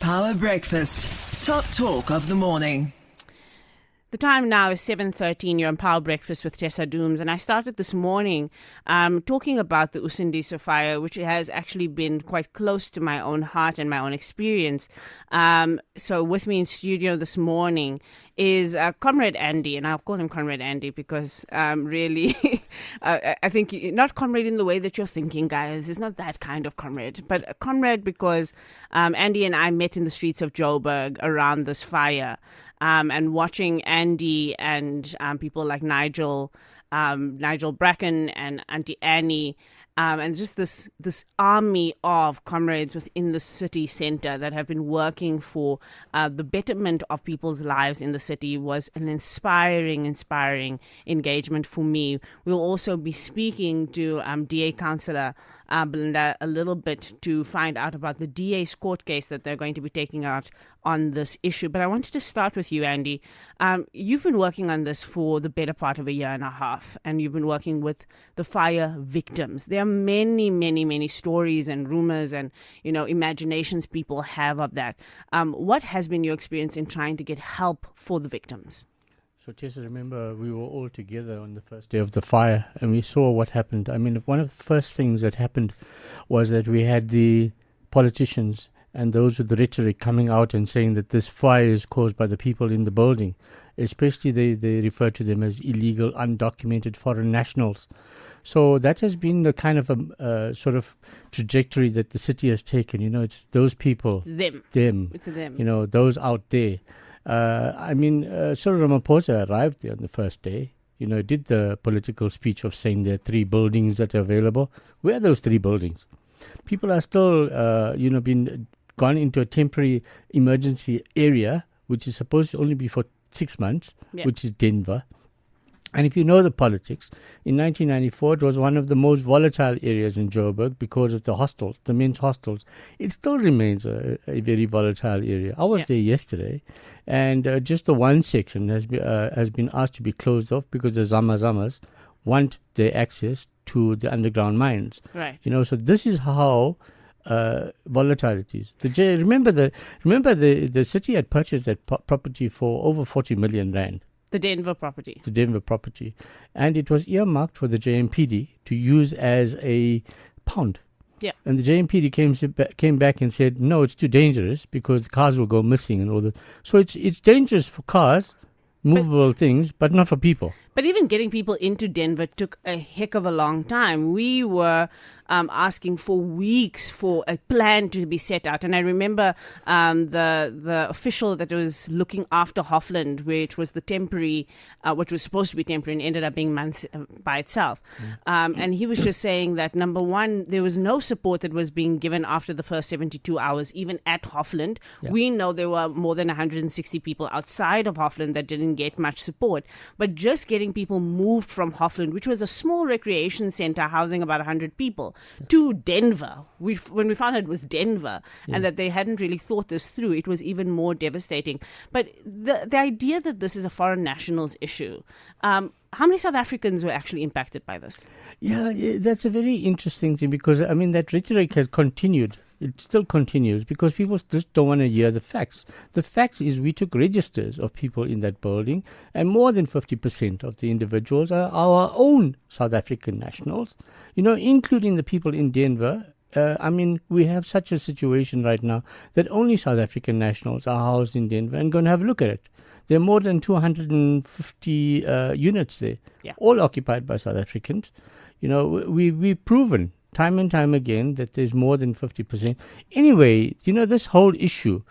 Power Breakfast. Top talk of the morning. The time now is 7:13. You're on Power Breakfast with Tessa Dooms, and I started this morning talking about the Usindiso fire, which has actually been quite close to my own heart and my own experience. So with me in studio this morning is Comrade Andy, and I'll call him Comrade Andy because really, I think not comrade in the way that you're thinking, guys. It's not that kind of comrade, but a comrade because Andy and I met in the streets of Joburg around this fire. And watching Andy and people like Nigel Bracken and Auntie Annie, and just this army of comrades within the city centre that have been working for the betterment of people's lives in the city was an inspiring engagement for me. We'll also be speaking to DA Councillor Belinda a little bit to find out about the DA's court case that they're going to be taking out on this issue. But I wanted to start with you, Andy. You've been working on this for the better part of a year and a half, and you've been working with the fire victims. There are many stories and rumors and, imaginations people have of that. What has been your experience in trying to get help for the victims? So, Tessa, remember we were all together on the first day of the fire and we saw what happened. I mean, one of the first things that happened was that we had the politicians and those with the rhetoric coming out and saying that this fire is caused by the people in the building. Especially they refer to them as illegal, undocumented foreign nationals. So that has been the kind of sort of trajectory that the city has taken. It's those people. Them. It's a them. Those out there. Cyril Ramaphosa arrived there on the first day, did the political speech of saying there are 3 buildings that are available. Where are those 3 buildings? People are still, been gone into a temporary emergency area, which is supposed to only be for 6 months, which is Denver. And if you know the politics, in 1994, it was one of the most volatile areas in Joburg because of the hostels, the men's hostels. It still remains a very volatile area. I was there yesterday, and just the one section has been asked to be closed off because the Zamazamas want their access to the underground mines. Right. So this is how volatile it is. Remember the city had purchased that property for over 40 million rand. The Denver property. And it was earmarked for the JMPD to use as a pound. Yeah. And the JMPD came back and said, no, it's too dangerous because cars will go missing and all that. So it's dangerous for cars, movable things, but not for people. But even getting people into Denver took a heck of a long time. We were asking for weeks for a plan to be set out. And I remember the official that was looking after Hoffland, which was the temporary, which was supposed to be temporary and ended up being months by itself. And he was just saying that, number one, there was no support that was being given after the first 72 hours, even at Hoffland. Yeah. We know there were more than 160 people outside of Hoffland that didn't get much support. But just getting people moved from Hoffland, which was a small recreation center housing about 100 people, to Denver. When we found out it was Denver and that they hadn't really thought this through, it was even more devastating. But the idea that this is a foreign nationals issue, how many South Africans were actually impacted by this? Yeah, that's a very interesting thing because, that rhetoric has continued. It still continues because people just don't want to hear the facts. The facts is we took registers of people in that building and more than 50% of the individuals are our own South African nationals, including the people in Denver. We have such a situation right now that only South African nationals are housed in Denver and going to have a look at it. There are more than 250 units there, all occupied by South Africans. We've proven time and time again that there's more than 50%. Anyway, this whole issue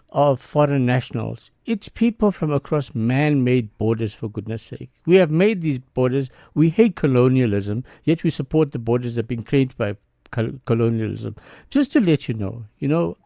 of foreign nationals, it's people from across man-made borders, for goodness sake. We have made these borders. We hate colonialism, yet we support the borders that have been created by colonialism. Just to let you know,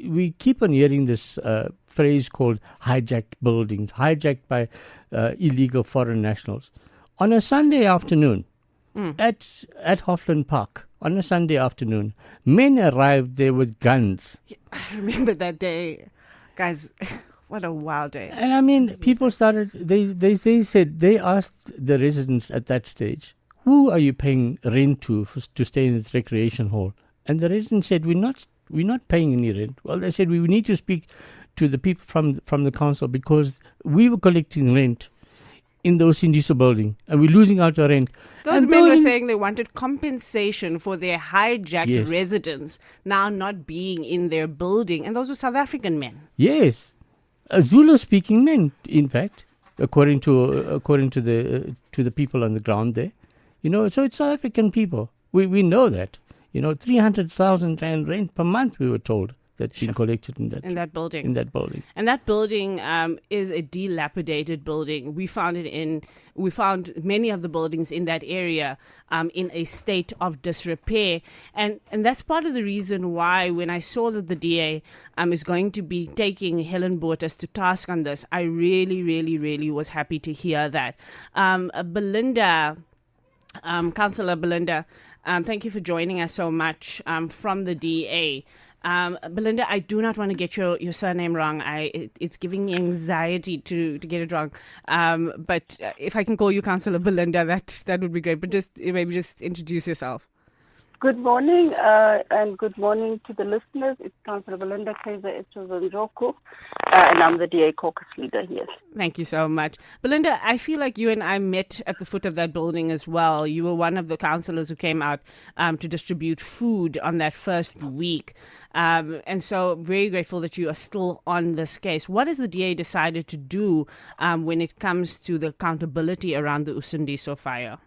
we keep on hearing this phrase called hijacked buildings, hijacked by illegal foreign nationals. On a Sunday afternoon, at Hoffland Park, on a Sunday afternoon, men arrived there with guns. I remember that day. Guys, what a wild day. And people started, they said, they asked the residents at that stage, who are you paying rent to stay in this recreation hall? And the resident said, we're We're not paying any rent. Well, they said we need to speak to the people from the council because we were collecting rent in the Usindiso building and we're losing out our rent. Those And men were building- saying they wanted compensation for their hijacked Yes. residents now not being in their building. And those were South African men. Yes, Zulu-speaking men, in fact, according to the people on the ground there. So it's South African people. We know that. 300,000 rand rent per month, we were told, that's been collected in that building. In that building. And that building is a dilapidated building. We found many of the buildings in that area in a state of disrepair. And that's part of the reason why when I saw that the DA is going to be taking Helen Botes to task on this, I really, really, really was happy to hear that. Belinda, Councillor Belinda, thank you for joining us so much from the DA. Belinda, I do not want to get your surname wrong. It's giving me anxiety to get it wrong. But if I can call you Councillor Belinda, that would be great. But maybe just introduce yourself. Good morning, and good morning to the listeners. It's Councillor Belinda Kayser-Echeozonjoku, and I'm the DA caucus leader here. Thank you so much. Belinda, I feel like you and I met at the foot of that building as well. You were one of the councillors who came out to distribute food on that first week. And so very grateful that you are still on this case. What has the DA decided to do when it comes to the accountability around the Usindiso fire?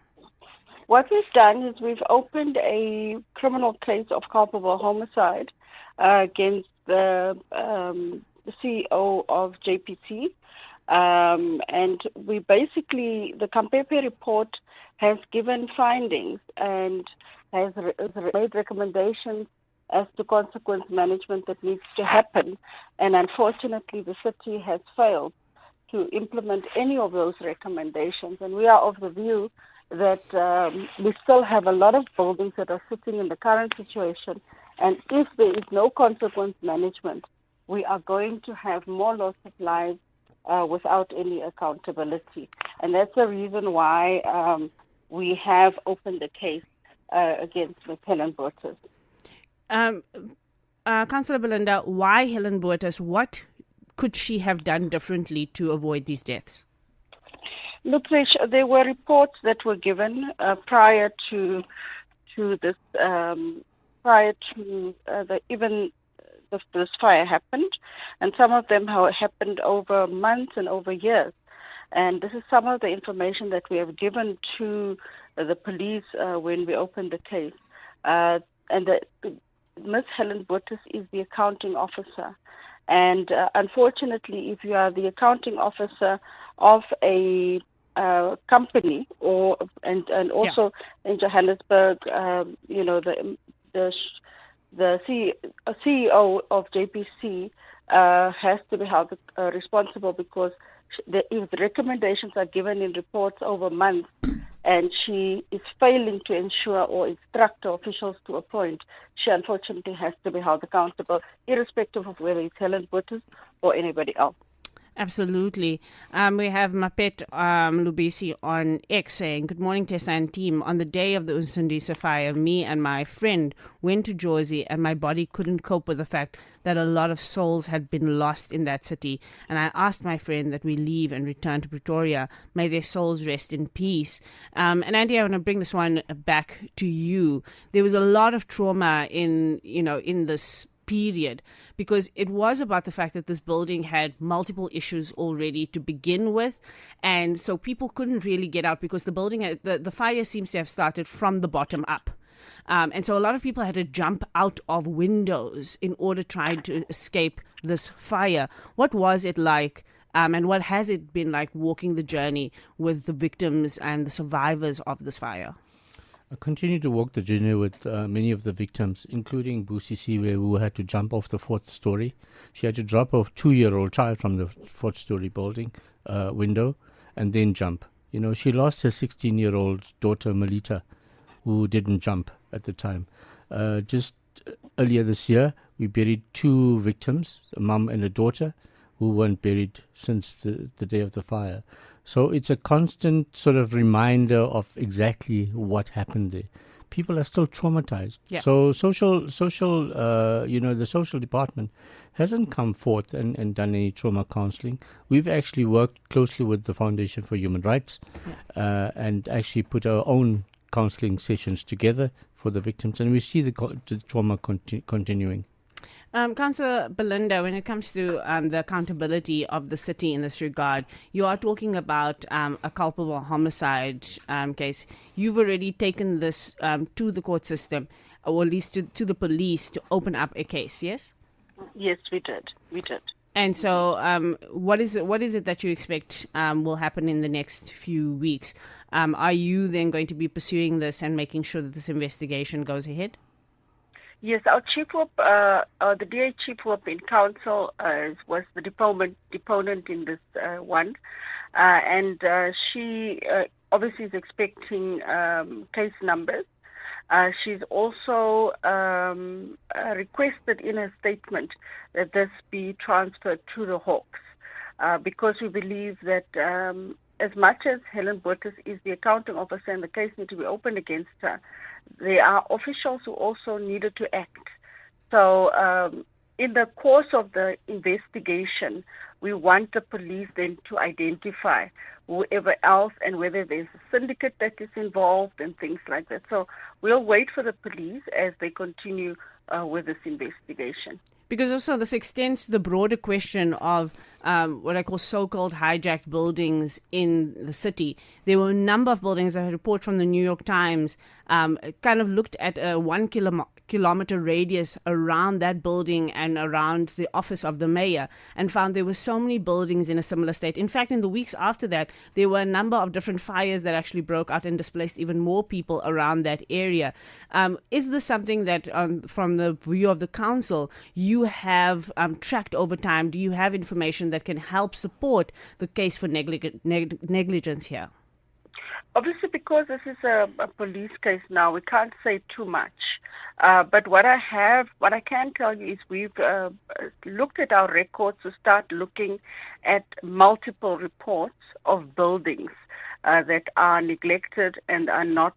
What we've done is we've opened a criminal case of culpable homicide against the CEO of JPC. And we basically, the Campepe report has given findings and has made recommendations as to consequence management that needs to happen. And unfortunately, the city has failed to implement any of those recommendations. And we are of the view that we still have a lot of buildings that are sitting in the current situation. And if there is no consequence management, we are going to have more loss of lives without any accountability. And that's the reason why we have opened the case against Ms. Helen Botes. Councillor Belinda, why Helen Botes? What could she have done differently to avoid these deaths? Look, there were reports that were given prior to this, this fire happened, and some of them happened over months and over years. And this is some of the information that we have given to the police when we opened the case. Ms. Helen Botes is the accounting officer. And unfortunately, if you are the accounting officer of a company, and also in Johannesburg, the CEO of JPC has to be held responsible because if the recommendations are given in reports over months, and she is failing to ensure or instruct the officials to appoint, she unfortunately has to be held accountable, irrespective of whether it's Helen Botes or anybody else. Absolutely. We have Mapet Lubisi on X saying, "Good morning, Tessa and team. On the day of the Usindiso fire, me and my friend went to Jersey and my body couldn't cope with the fact that a lot of souls had been lost in that city. And I asked my friend that we leave and return to Pretoria. May their souls rest in peace." And Andy, I want to bring this one back to you. There was a lot of trauma in this period, because it was about the fact that this building had multiple issues already to begin with, and so people couldn't really get out because the building, the fire seems to have started from the bottom up, and so a lot of people had to jump out of windows in order to try to escape this fire. What was it like, and what has it been like walking the journey with the victims and the survivors of this fire? I continue to walk the journey with many of the victims, including Busisi, who had to jump off the 4th story. She had to drop a 2-year-old child from the 4th story building window and then jump. She lost her 16-year-old daughter, Melita, who didn't jump at the time. Just earlier this year, we buried 2 victims, a mum and a daughter, who weren't buried since the day of the fire. So it's a constant sort of reminder of exactly what happened there. people are still traumatized. Yeah. So the social department hasn't come forth and done any trauma counseling. We've actually worked closely with the Foundation for Human Rights and actually put our own counseling sessions together for the victims, and we see the trauma continuing. Councillor Belinda, when it comes to the accountability of the city in this regard, you are talking about a culpable homicide case. You've already taken this to the court system, or at least to the police, to open up a case, yes? Yes, we did. And so what is it that you expect will happen in the next few weeks? Are you then going to be pursuing this and making sure that this investigation goes ahead? Yes, our chief whip, the DA chief whip in council was the deponent in this one, and she obviously is expecting case numbers. She's also requested in her statement that this be transferred to the Hawks, because we believe that as much as Helen Botes is the accounting officer and the case needs to be opened against her, there are officials who also needed to act. So in the course of the investigation, we want the police then to identify whoever else and whether there's a syndicate that is involved and things like that. So we'll wait for the police as they continue with this investigation. Because also this extends to the broader question of what I call so-called hijacked buildings in the city. There were a number of buildings. A report from the New York Times kind of looked at a 1 kilometer radius around that building and around the office of the mayor, and found there were so many buildings in a similar state. In fact, in the weeks after that, there were a number of different fires that actually broke out and displaced even more people around that area. Is this something that, from the view of the council, you have tracked over time? Do you have information that can help support the case for negligence here? Obviously, because this is a police case now, we can't say too much. But what I can tell you is we've looked at our records to start looking at multiple reports of buildings that are neglected and are not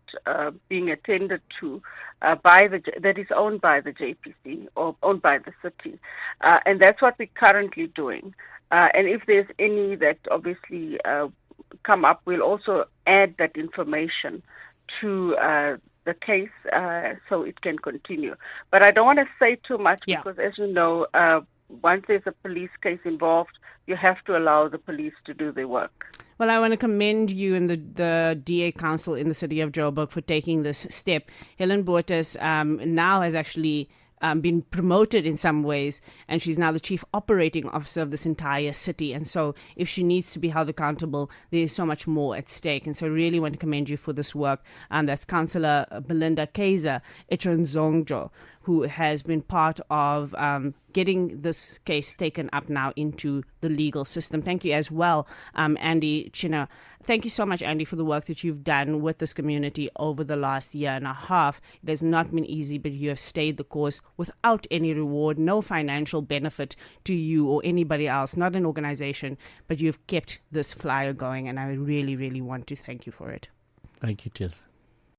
being attended to that is owned by the JPC or owned by the city, and that's what we're currently doing. And if there's any that obviously come up, we'll also add that information to the case so it can continue. But I don't want to say too much because, as you know, once there's a police case involved, you have to allow the police to do their work. Well, I want to commend you and the DA Council in the city of Joburg for taking this step. Helen Botes now has actually been promoted in some ways, and she's now the chief operating officer of this entire city. And so if she needs to be held accountable, there's so much more at stake. And so I really want to commend you for this work. That's Councillor Belinda Kayser-Echeozonjoku, who has been part of getting this case taken up now into the legal system. Thank you as well, Andy Chinnah. Thank you so much, Andy, for the work that you've done with this community over the last year and a half. It has not been easy, but you have stayed the course without any reward, no financial benefit to you or anybody else, not an organization, but you've kept this flyer going, and I really, really want to thank you for it. Thank you, Tess.